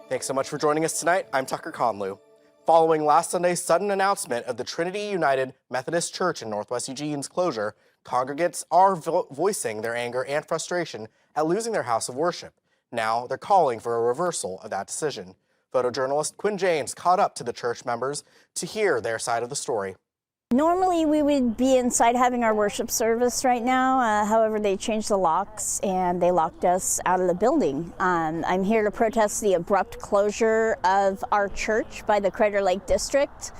Thanks so much for joining us tonight. I'm Tucker Conlu. Following last Sunday's sudden announcement of the Trinity United Methodist Church in Northwest Eugene's closure, congregants are voicing their anger and frustration at losing their house of worship. Now they're calling for a reversal of that decision. Photojournalist Quinn caught up to the church members to hear their side of the story. Normally we would be inside having our worship service right now. However, they changed the locks and they locked us out of the building. I'm here to protest the abrupt closure of our church by the Crater Lake District.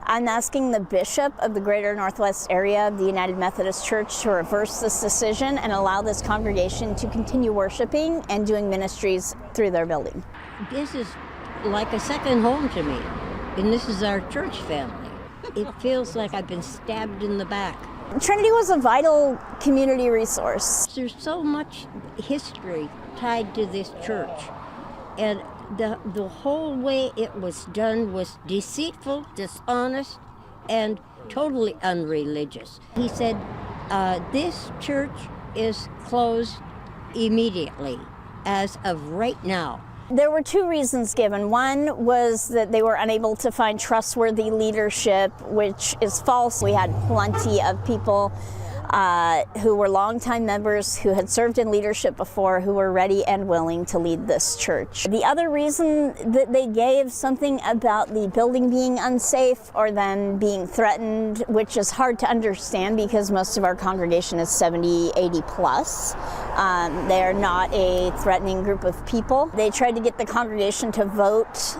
I'm asking the bishop of the greater Northwest area of the United Methodist Church to reverse this decision and allow this congregation to continue worshiping and doing ministries through their building. This is like a second home to me, and this is our church family. It feels like I've been stabbed in the back. Trinity was a vital community resource. There's so much history tied to this church, and the whole way it was done was deceitful, dishonest, and totally unreligious. He said, this church is closed immediately, as of right now. There were two reasons given. One was that they were unable to find trustworthy leadership, which is false. We had plenty of people who were longtime members who had served in leadership before, who were ready and willing to lead this church. The other reason that they gave something about the building being unsafe or them being threatened, which is hard to understand because most of our congregation is 70, 80 plus. They're not a threatening group of people. They tried to get the congregation to vote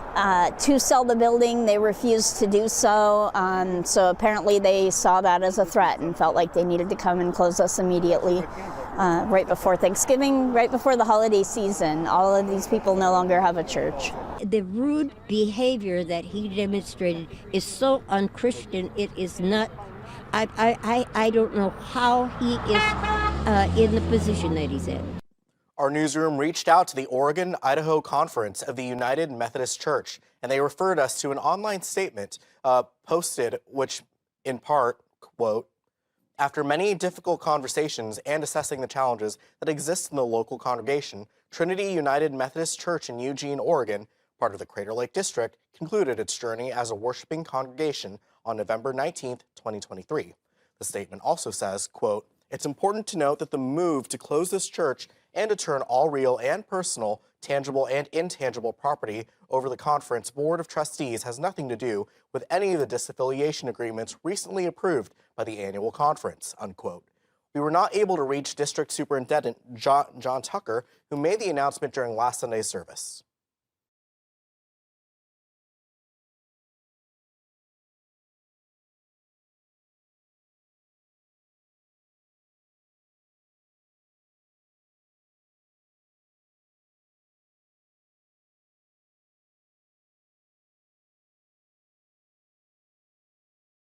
to sell the building. They refused to do so. So apparently they saw that as a threat and felt like they needed to come and close us immediately right before Thanksgiving, right before the holiday season. All of these people no longer have a church. The rude behavior that he demonstrated is so unchristian. It is not. I don't know how he is in the position that he's in. Our newsroom reached out to the Oregon-Idaho Conference of the United Methodist Church, and they referred us to an online statement posted, which in part, quote, "After many difficult conversations and assessing the challenges that exist in the local congregation, Trinity United Methodist Church in Eugene, Oregon, part of the Crater Lake District, concluded its journey as a worshiping congregation on November 19th, 2023. The statement also says, quote, "It's important to note that the move to close this church and to turn all real and personal, tangible and intangible property over the conference board of trustees has nothing to do with any of the disaffiliation agreements recently approved by the annual conference," unquote. We were not able to reach District Superintendent John Takur, who made the announcement during last Sunday's service.